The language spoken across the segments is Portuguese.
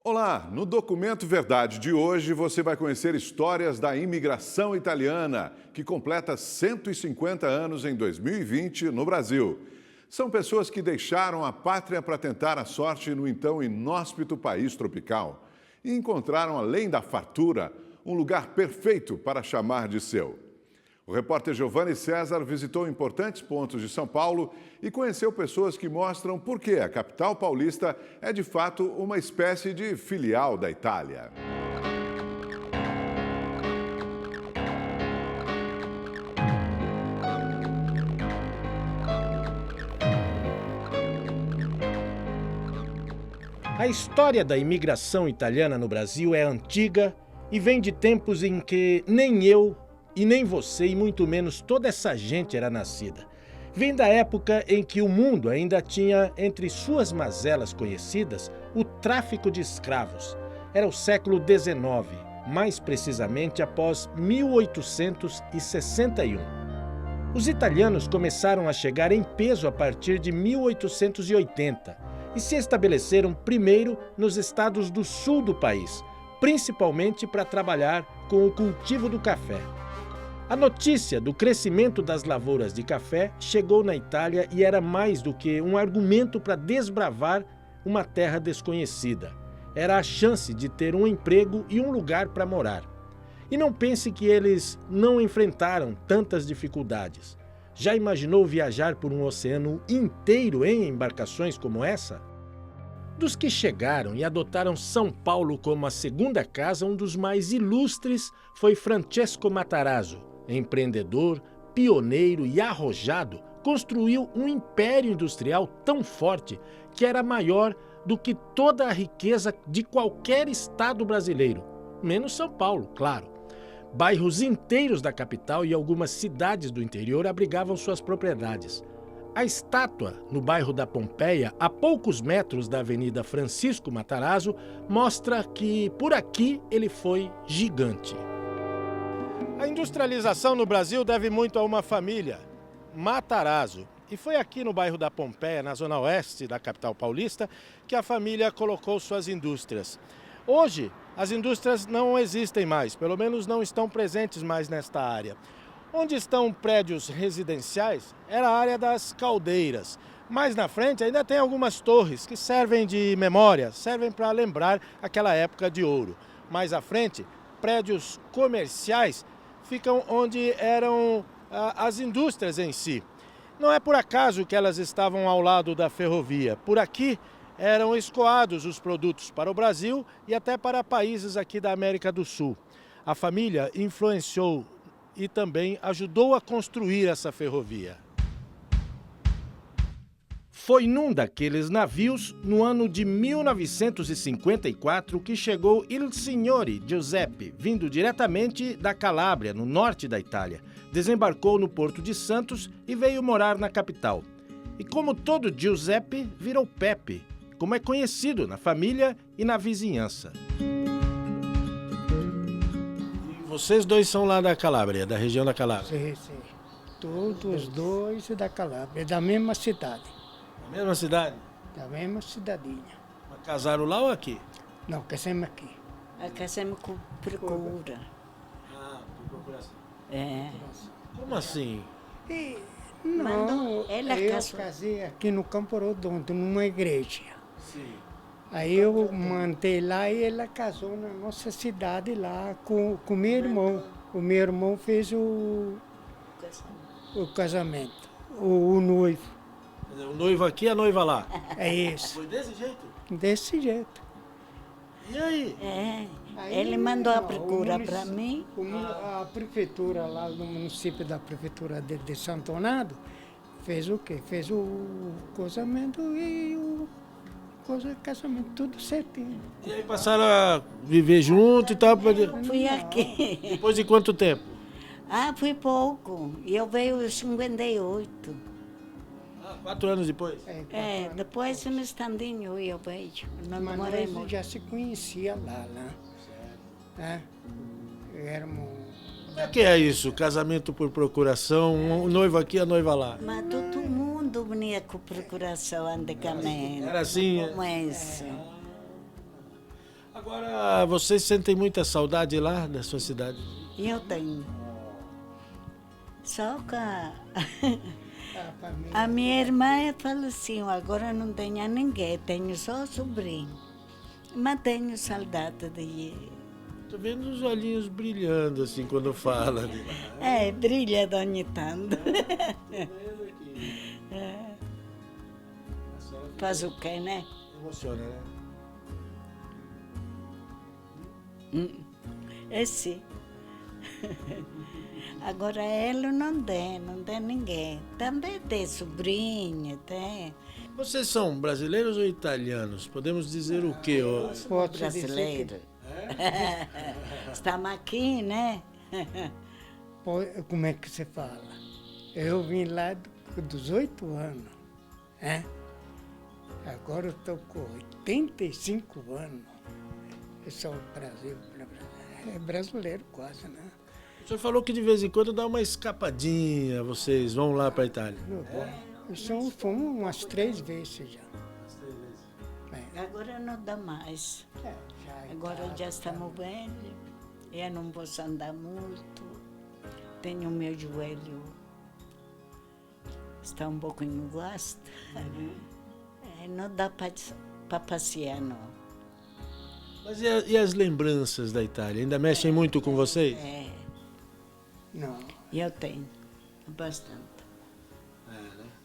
Olá, no Documento Verdade de hoje você vai conhecer histórias da imigração italiana, que completa 150 anos em 2020 no Brasil. São pessoas que deixaram a pátria para tentar a sorte no então inóspito país tropical e encontraram, além da fartura, um lugar perfeito para chamar de seu. O repórter Giovanni César visitou importantes pontos de São Paulo e conheceu pessoas que mostram por que a capital paulista é, de fato, uma espécie de filial da Itália. A história da imigração italiana no Brasil é antiga e vem de tempos em que nem eu e nem você, e muito menos toda essa gente era nascida. Vem da época em que o mundo ainda tinha entre suas mazelas conhecidas o tráfico de escravos. Era o século XIX, mais precisamente após 1861. Os italianos começaram a chegar em peso a partir de 1880 e se estabeleceram primeiro nos estados do sul do país, principalmente para trabalhar com o cultivo do café. A notícia do crescimento das lavouras de café chegou na Itália e era mais do que um argumento para desbravar uma terra desconhecida. Era a chance de ter um emprego e um lugar para morar. E não pense que eles não enfrentaram tantas dificuldades. Já imaginou viajar por um oceano inteiro em embarcações como essa? Dos que chegaram e adotaram São Paulo como a segunda casa, um dos mais ilustres foi Francesco Matarazzo. Empreendedor, pioneiro e arrojado, construiu um império industrial tão forte que era maior do que toda a riqueza de qualquer estado brasileiro, menos São Paulo, claro. Bairros inteiros da capital e algumas cidades do interior abrigavam suas propriedades. A estátua, no bairro da Pompeia, a poucos metros da Avenida Francisco Matarazzo, mostra que por aqui ele foi gigante. A industrialização no Brasil deve muito a uma família, Matarazzo. E foi aqui no bairro da Pompeia, na zona oeste da capital paulista, que a família colocou suas indústrias. Hoje, as indústrias não existem mais, pelo menos não estão presentes mais nesta área. Onde estão prédios residenciais era a área das caldeiras. Mais na frente ainda tem algumas torres que servem de memória, servem para lembrar aquela época de ouro. Mais à frente, prédios comerciais ficam onde eram as indústrias em si. Não é por acaso que elas estavam ao lado da ferrovia. Por aqui eram escoados os produtos para o Brasil e até para países aqui da América do Sul. A família influenciou e também ajudou a construir essa ferrovia. Foi num daqueles navios, no ano de 1954, que chegou Il Signore Giuseppe, vindo diretamente da Calábria, no norte da Itália. Desembarcou no Porto de Santos e veio morar na capital. E como todo Giuseppe, virou Pepe, como é conhecido na família e na vizinhança. E vocês dois são lá da Calábria, da região da Calábria? Sim, sim. Todos os dois da Calábria, da mesma cidade. Na mesma cidade? Da mesma cidadinha. Mas casaram lá ou aqui? Não, casamos aqui. Casamos com procura. Ah, por procuração. É. Como assim? E, Mandou, ela eu casou. casei aqui no Campo Redondo, numa igreja. Sim. Aí eu mantei lá e ela casou na nossa cidade lá com meu irmão. O meu irmão fez o casamento, o noivo. O noivo aqui e a noiva lá. É isso, Foi desse jeito? desse jeito. E aí? É. Aí, Ele mandou a não, procura o para munici- mim. A prefeitura lá do município da prefeitura de Santo Amaro fez o quê? Fez o casamento e o casamento, tudo certinho. E aí passaram a viver junto e tal? Fui aqui. Depois de quanto tempo? Fui pouco. E eu veio em 58. 4 anos depois? Depois um estandinho eu vejo. Nós Mas moramos. nós já se conhecia lá, né? Éramos... Como é que é isso? Casamento por procuração, um noivo aqui, a noiva lá? Mas todo mundo vinha com procuração antigamente. Era assim? Como é isso? Agora, vocês sentem muita saudade lá da sua cidade? E eu tenho. Só que a minha irmã faleceu, agora não tenho ninguém, tenho só sobrinho. Mas tenho saudade de... Tô vendo os olhinhos brilhando assim quando fala. Brilha de onde tanto. Faz o quê, né? Emociona, né? Sim. Agora ele não tem ninguém. Também tem sobrinha, tem. Vocês são brasileiros ou italianos? Podemos dizer o quê? Pode Brasileiro. Estamos aqui, né? Como é que se fala? Eu vim lá dos 8 anos, né? Agora eu estou com 85 anos. Eu sou brasileiro quase, né? O senhor falou que de vez em quando dá uma escapadinha, vocês vão lá para a Itália. Fomos umas 3 vezes já. Agora não dá mais. Agora já estamos velhos. Eu não posso andar muito. Tenho meu joelho. Está um pouco enguasto. Não dá para passear, não. Mas e as lembranças da Itália? Ainda mexem muito com vocês? Não. Eu tenho. Bastante.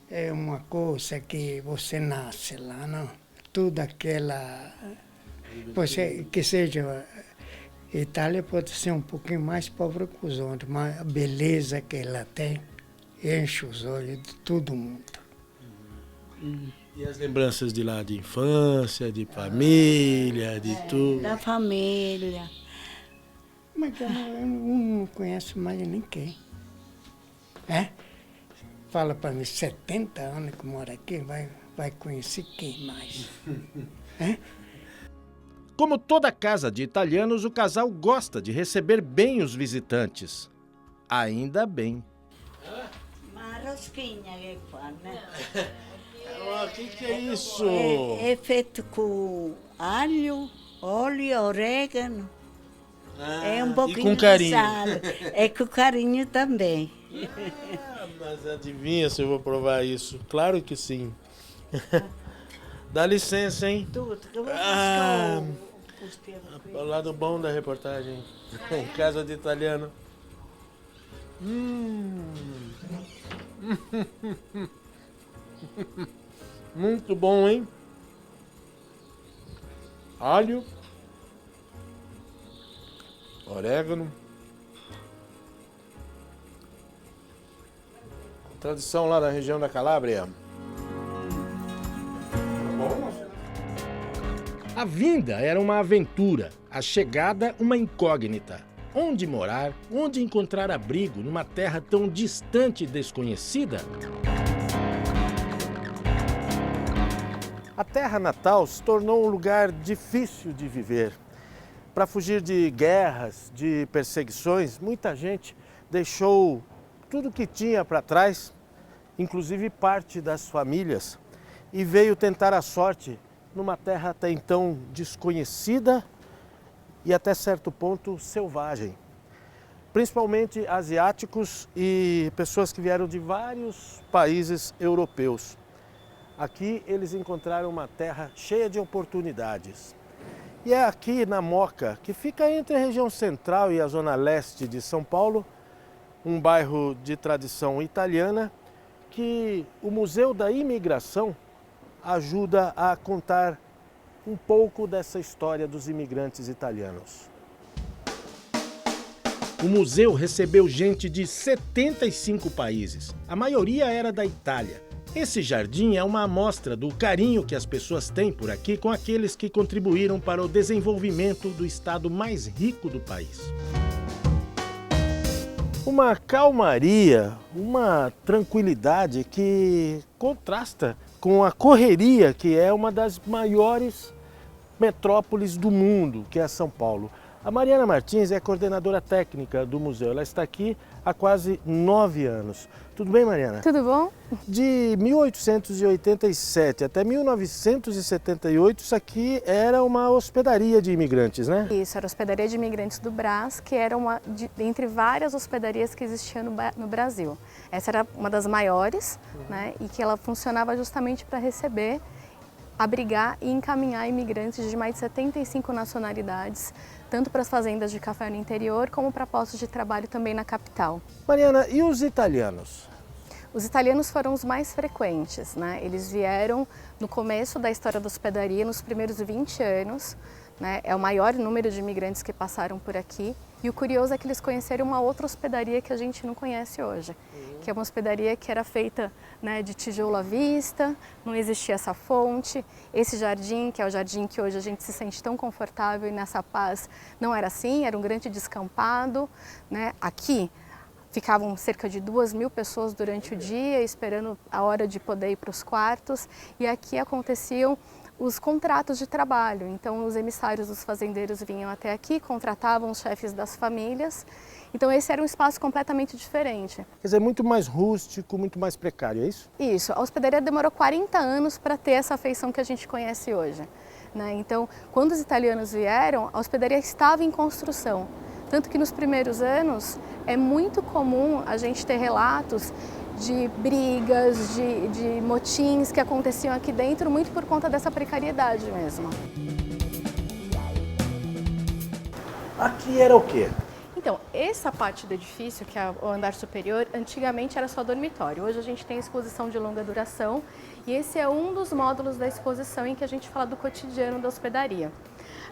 É uma coisa que você nasce lá, não? Tudo aquela... Você, que seja... Itália pode ser um pouquinho mais pobre que os outros, mas a beleza que ela tem enche os olhos de todo mundo. E as lembranças de lá, de infância, de família, de tudo? Da família. Mas eu não conheço mais ninguém. Fala para mim, 70 anos que mora aqui, vai conhecer quem mais? Como toda casa de italianos, o casal gosta de receber bem os visitantes. Ainda bem. Uma rosquinha que faz, né? O que é isso? É feito com alho, óleo, orégano. É um pouquinho e com carinho. de sal. É com carinho também. Mas adivinha se eu vou provar isso? Claro que sim. Dá licença, hein? Tudo. Eu vou Ah, buscar o lado bom da reportagem. Em casa de italiano. Muito bom, hein? Alho, orégano. Tradição lá da região da Calábria. A vinda era uma aventura, a chegada uma incógnita. Onde morar, onde encontrar abrigo numa terra tão distante e desconhecida? A terra natal se tornou um lugar difícil de viver. Para fugir de guerras, de perseguições, muita gente deixou tudo que tinha para trás, inclusive parte das famílias, e veio tentar a sorte numa terra até então desconhecida e até certo ponto selvagem. Principalmente asiáticos e pessoas que vieram de vários países europeus. Aqui eles encontraram uma terra cheia de oportunidades. E é aqui na Moca, que fica entre a região central e a zona leste de São Paulo, um bairro de tradição italiana, que o Museu da Imigração ajuda a contar um pouco dessa história dos imigrantes italianos. O museu recebeu gente de 75 países. A maioria era da Itália. Esse jardim é uma amostra do carinho que as pessoas têm por aqui com aqueles que contribuíram para o desenvolvimento do estado mais rico do país. Uma calmaria, uma tranquilidade que contrasta com a correria que é uma das maiores metrópoles do mundo, que é São Paulo. A Mariana Martins é a coordenadora técnica do museu. Ela está aqui há quase 9 anos. Tudo bem, Mariana? Tudo bom? De 1887 até 1978, isso aqui era uma hospedaria de imigrantes, né? Isso, era a hospedaria de imigrantes do Brás, que era entre várias hospedarias que existiam no Brasil. Essa era uma das maiores, né, e que ela funcionava justamente para receber, abrigar e encaminhar imigrantes de mais de 75 nacionalidades, tanto para as fazendas de café no interior, como para postos de trabalho também na capital. Mariana, e os italianos? Os italianos foram os mais frequentes, né? Eles vieram no começo da história da hospedaria, nos primeiros 20 anos, né? É o maior número de imigrantes que passaram por aqui. E o curioso é que eles conheceram uma outra hospedaria que a gente não conhece hoje, que é uma hospedaria que era feita, né, de tijolo à vista, não existia essa fonte. Esse jardim, que é o jardim que hoje a gente se sente tão confortável e nessa paz, não era assim, era um grande descampado, né? Aqui ficavam cerca de 2.000 pessoas durante o dia, esperando a hora de poder ir para os quartos, e aqui aconteciam os contratos de trabalho. Então os emissários dos fazendeiros vinham até aqui, contratavam os chefes das famílias. Então esse era um espaço completamente diferente. Quer dizer, muito mais rústico, muito mais precário, é isso? Isso, a hospedaria demorou 40 anos para ter essa feição que a gente conhece hoje, né? Então, quando os italianos vieram, a hospedaria estava em construção. Tanto que nos primeiros anos é muito comum a gente ter relatos de brigas, de motins que aconteciam aqui dentro, muito por conta dessa precariedade mesmo. Aqui era o quê? Então, essa parte do edifício, que é o andar superior, antigamente era só dormitório. Hoje a gente tem exposição de longa duração e esse é um dos módulos da exposição em que a gente fala do cotidiano da hospedaria.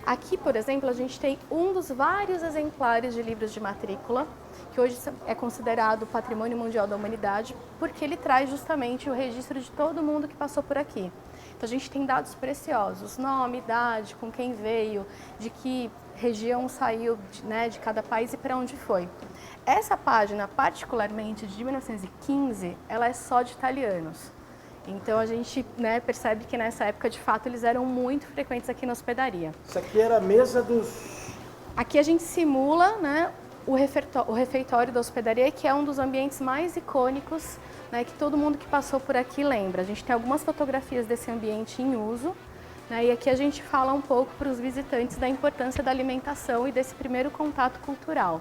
Aqui, por exemplo, a gente tem um dos vários exemplares de livros de matrícula, que hoje é considerado Patrimônio Mundial da Humanidade, porque ele traz justamente o registro de todo mundo que passou por aqui. Então a gente tem dados preciosos, nome, idade, com quem veio, de que região saiu, né, de cada país e para onde foi. Essa página, particularmente de 1915, ela é só de italianos. Então a gente, né, percebe que nessa época, de fato, eles eram muito frequentes aqui na hospedaria. Isso aqui era a mesa dos... Aqui a gente simula, né, o refeitório da hospedaria, que é um dos ambientes mais icônicos, né, que todo mundo que passou por aqui lembra. A gente tem algumas fotografias desse ambiente em uso, né, e aqui a gente fala um pouco para os visitantes da importância da alimentação e desse primeiro contato cultural.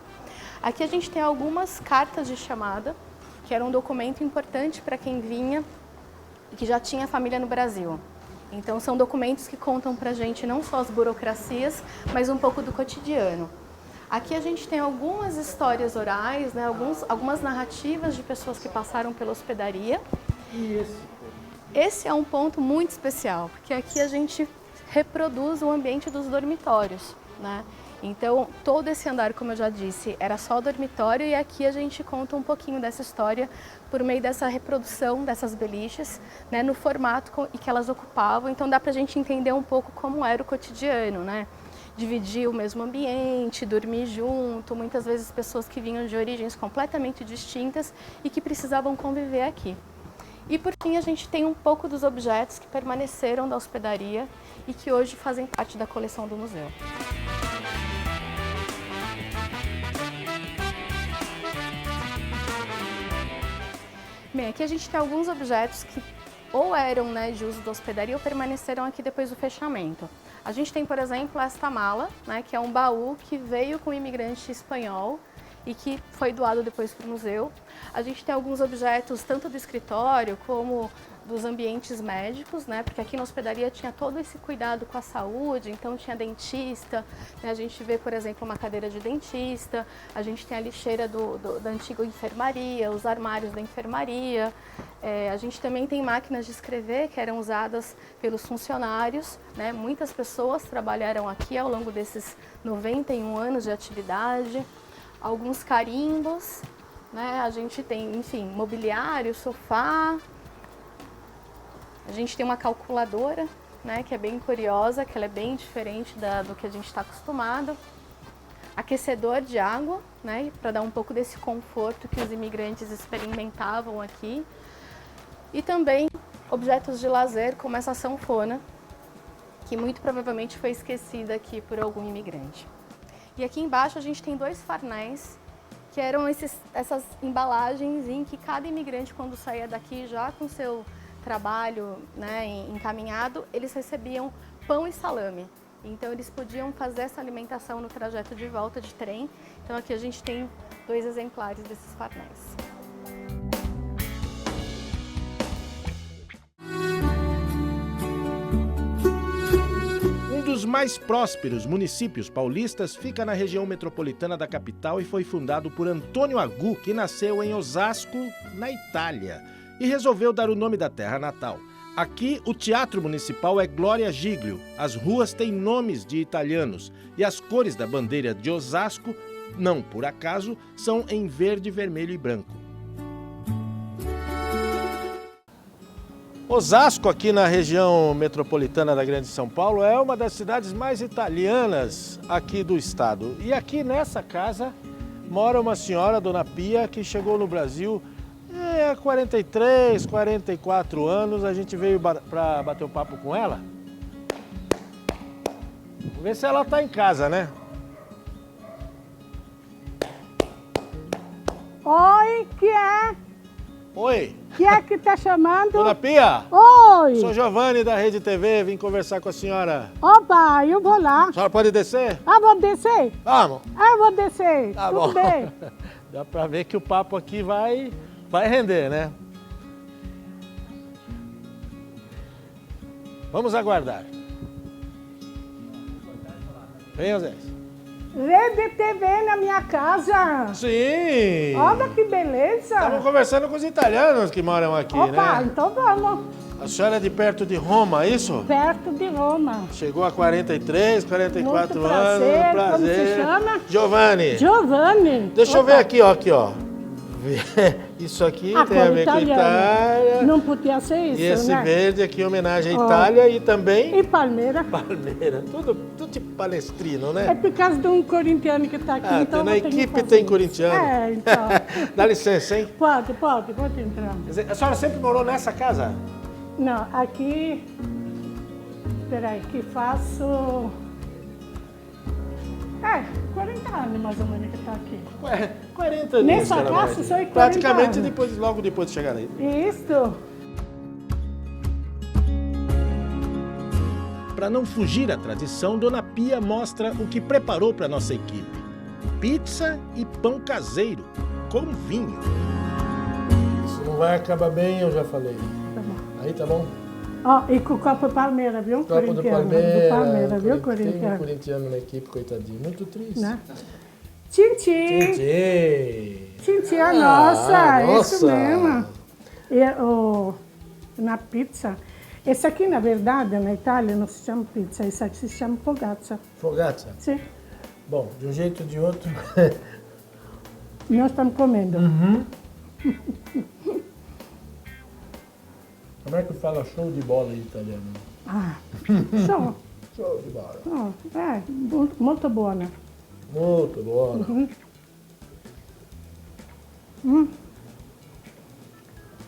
Aqui a gente tem algumas cartas de chamada, que era um documento importante para quem vinha e que já tinha família no Brasil. Então são documentos que contam pra gente não só as burocracias, mas um pouco do cotidiano. Aqui a gente tem algumas histórias orais, né, algumas narrativas de pessoas que passaram pela hospedaria. E esse é um ponto muito especial, porque aqui a gente reproduz o ambiente dos dormitórios, né? Então, todo esse andar, como eu já disse, era só dormitório e aqui a gente conta um pouquinho dessa história por meio dessa reprodução dessas beliches, né, no formato que elas ocupavam. Então, dá pra gente entender um pouco como era o cotidiano, né? Dividir o mesmo ambiente, dormir junto, muitas vezes pessoas que vinham de origens completamente distintas e que precisavam conviver aqui. E por fim, a gente tem um pouco dos objetos que permaneceram da hospedaria e que hoje fazem parte da coleção do museu. Bem, aqui a gente tem alguns objetos que ou eram, né, de uso da hospedaria ou permaneceram aqui depois do fechamento. A gente tem, por exemplo, esta mala, né, que é um baú que veio com um imigrante espanhol e que foi doado depois para o museu. A gente tem alguns objetos tanto do escritório como dos ambientes médicos, né, porque aqui na hospedaria tinha todo esse cuidado com a saúde, então tinha dentista, né, a gente vê, por exemplo, uma cadeira de dentista, a gente tem a lixeira da antiga enfermaria, os armários da enfermaria, a gente também tem máquinas de escrever que eram usadas pelos funcionários, né, muitas pessoas trabalharam aqui ao longo desses 91 anos de atividade, alguns carimbos, né, a gente tem, enfim, mobiliário, sofá. A gente tem uma calculadora, né, que é bem curiosa, que ela é bem diferente do que a gente está acostumado. Aquecedor de água, né, para dar um pouco desse conforto que os imigrantes experimentavam aqui. E também objetos de lazer, como essa sanfona, que muito provavelmente foi esquecida aqui por algum imigrante. E aqui embaixo a gente tem 2 farnéis, que eram essas embalagens em que cada imigrante, quando saía daqui já com seu trabalho, né, encaminhado, eles recebiam pão e salame. Então eles podiam fazer essa alimentação no trajeto de volta de trem. Então aqui a gente tem 2 exemplares desses farnéis. Um dos mais prósperos municípios paulistas fica na região metropolitana da capital e foi fundado por Antônio Agu, que nasceu em Osasco, na Itália, e resolveu dar o nome da terra natal. Aqui, o Teatro Municipal é Glória Giglio, as ruas têm nomes de italianos e as cores da bandeira de Osasco, não por acaso, são em verde, vermelho e branco. Osasco, aqui na região metropolitana da Grande São Paulo, é uma das cidades mais italianas aqui do estado. E aqui nessa casa mora uma senhora, Dona Pia, que chegou no Brasil há 43, 44 anos. A gente veio para bater um papo com ela. Vamos ver se ela está em casa, né? Oi, que é? Oi, Que é que tá chamando? Dona Pia? Oi! Sou Giovanni da Rede TV, vim conversar com a senhora. Opa, eu vou lá. A senhora pode descer? Ah, vou descer? Vamos! Ah, vou descer. Tá Tudo bom. bem. Dá pra ver que o papo aqui vai render, né? Vamos aguardar. Venha, Zé. Rede TV na minha casa. Sim! Olha que beleza. Estamos conversando com os italianos que moram aqui, Opa, né? então vamos. A senhora é de perto de Roma, é isso? Perto de Roma. Chegou a 43, 44 Muito anos. prazer. Como se chama? Giovanni. Giovanni. Deixa eu Opa. ver aqui, ó. Isso aqui A tem a cor ver com a italiana. Itália. Não podia ser isso, E esse né? verde aqui em homenagem à Ó. Itália e também E Palmeira. Palmeira. Tudo tipo palestrino, É né? por causa de um corintiano que está aqui, Ah, então na eu tenho que equipe fazer tem isso. corintiano. É, então. Dá licença, hein? Pode entrar. Quer dizer, a senhora sempre morou nessa casa? Não, aqui... Peraí, que faço... 40 anos mais ou menos que tá aqui. Ué, 40 anos. Nessa cara, casa, verdade. só 40 Praticamente anos. logo depois de chegar aí. Isso. Para não fugir à tradição, Dona Pia mostra o que preparou para nossa equipe. Pizza e pão caseiro, com vinho. Isso não vai acabar bem, eu já falei. Tá bom. Aí tá bom? Ó, e com o copo Palmeira, viu? Copo do Corintiano, Palmeira. do Palmeira, viu? Tem um Corintiano. corintiano na equipe, coitadinho. Muito triste. Né? Tchim-tchim. Tchê. Tchim-tchim é nossa, nossa. isso mesmo. E, na pizza... Esse aqui, na verdade, na Itália, não se chama pizza, isso aqui se chama fogazza. Fogazza? Sim. Bom, de um jeito ou de outro. Nós estamos comendo. Como é que fala show de bola em italiano? Ah, show. Show de bola. Oh, muito boa, né? Muito bola.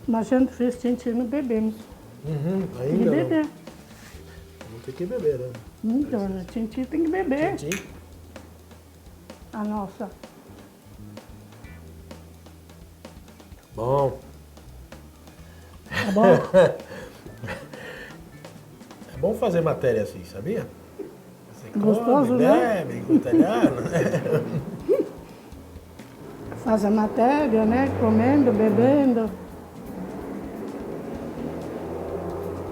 Mas a gente fez tchim-tchim, não bebemos. Tem Ainda que não. beber. Vamos ter que beber, né? Então, tchim-tchim tem que beber. Tchim. A nossa. Bom. Tá bom? É bom fazer matéria assim, sabia? Você Gostoso, come, né? bebe, com italiano. Faz a matéria, né? Comendo, bebendo.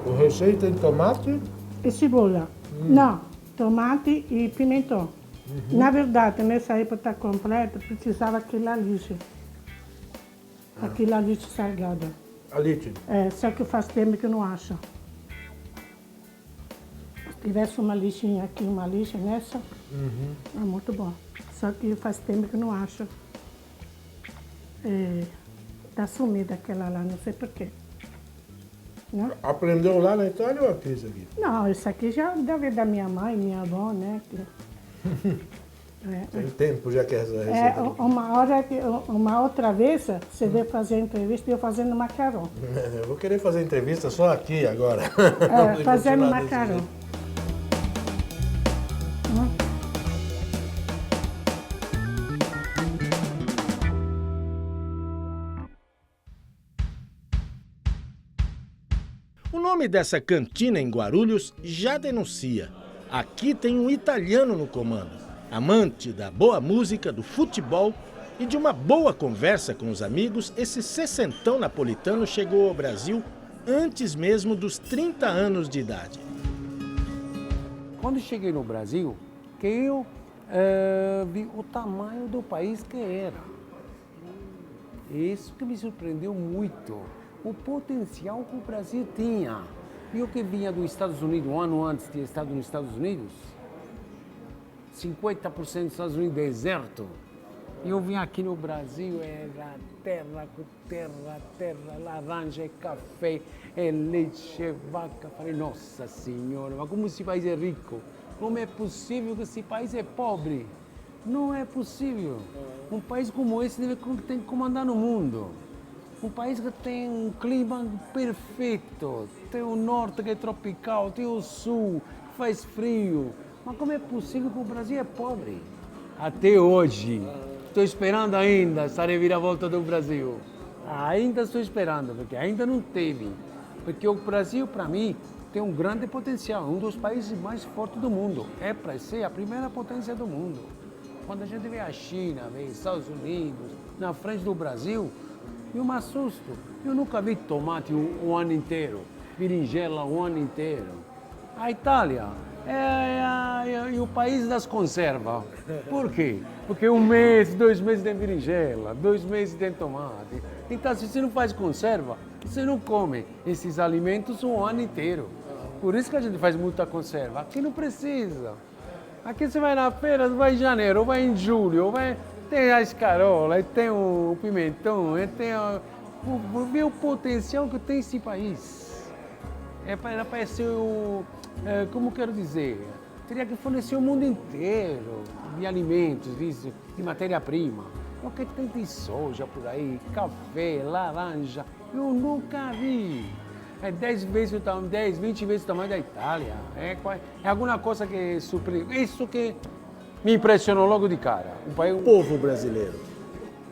O recheio tem tomate? E cebola. Não, tomate e pimentão. Na verdade, nessa época completa, precisava aquele alite. Aquele alite salgado. Alite. É, só que faz tempo que eu não acho. Se tivesse uma lixinha aqui, uma lixa nessa, é muito bom. Só que faz tempo que eu não acho. É, tá sumida aquela lá, não sei porquê. Né? Aprendeu lá na Itália ou aqui isso aqui? Não, isso aqui já deve da minha mãe, minha avó, né? Tem tempo já que essa É, receita. uma outra vez, você veio fazer entrevista e eu fazendo macarrão. Eu vou querer fazer entrevista só aqui agora. É, E fazendo continuar desse macarrão. jeito. nome dessa cantina em Guarulhos já denuncia. Aqui tem um italiano no comando, amante da boa música, do futebol e de uma boa conversa com os amigos. Esse sessentão napolitano chegou ao Brasil antes mesmo dos 30 anos de idade. Quando cheguei no Brasil, que eu vi o tamanho do país que era. Isso que me surpreendeu muito, o potencial que o Brasil tinha. Eu que vinha dos Estados Unidos, um ano antes de estar nos Estados Unidos, 50% dos Estados Unidos deserto. E eu vim aqui no Brasil, era terra com terra, laranja, é café, é leite, é vaca. Falei, nossa senhora, mas como esse país é rico? Como é possível que esse país é pobre? Não é possível. Um país como esse tem que comandar no mundo. Um país que tem um clima perfeito, tem o norte que é tropical, tem o sul que faz frio. Mas como é possível que o Brasil é pobre? Até hoje, estou esperando ainda essa reviravolta do Brasil. Ainda estou esperando, porque ainda não teve. Porque o Brasil, para mim, tem um grande potencial, um dos países mais fortes do mundo. É para ser a primeira potência do mundo. Quando a gente vê a China, vê os Estados Unidos, na frente do Brasil, eu me assusto. Eu nunca vi tomate um ano inteiro, berinjela um ano inteiro. A Itália é o país das conservas. Por quê? Porque 1 mês, 2 meses tem berinjela, 2 meses tem tomate. Então, se você não faz conserva, você não come esses alimentos um ano inteiro. Por isso que a gente faz muita conserva. Aqui não precisa. Aqui você vai na feira, vai em janeiro, ou vai em julho, tem a escarola, tem o pimentão, tem ver o potencial que tem esse país. É para ser como quero dizer, teria que fornecer o mundo inteiro de alimentos, de matéria-prima. O que tem de soja por aí, café, laranja, eu nunca vi. É 10, 20 vezes o tamanho da Itália. É alguma coisa que surpreende. Isso que me impressionou logo de cara. O povo brasileiro.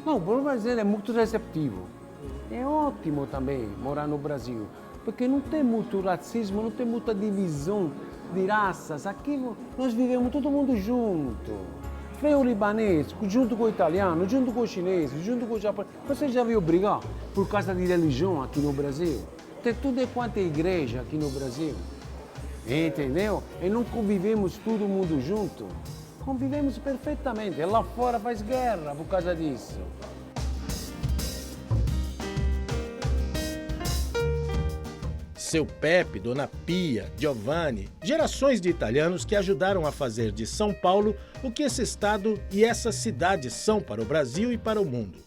Não, o povo brasileiro é muito receptivo. É ótimo também morar no Brasil, porque não tem muito racismo, não tem muita divisão de raças. Aqui nós vivemos todo mundo junto. Vem o libanês, junto com o italiano, junto com o chinês, junto com o japonês. Você já viu brigar por causa de religião aqui no Brasil? Tem tudo quanto é igreja aqui no Brasil. Entendeu? E não convivemos todo mundo junto. Convivemos perfeitamente. Lá fora faz guerra por causa disso. Seu Pepe, Dona Pia, Giovanni, gerações de italianos que ajudaram a fazer de São Paulo o que esse estado e essa cidade são para o Brasil e para o mundo.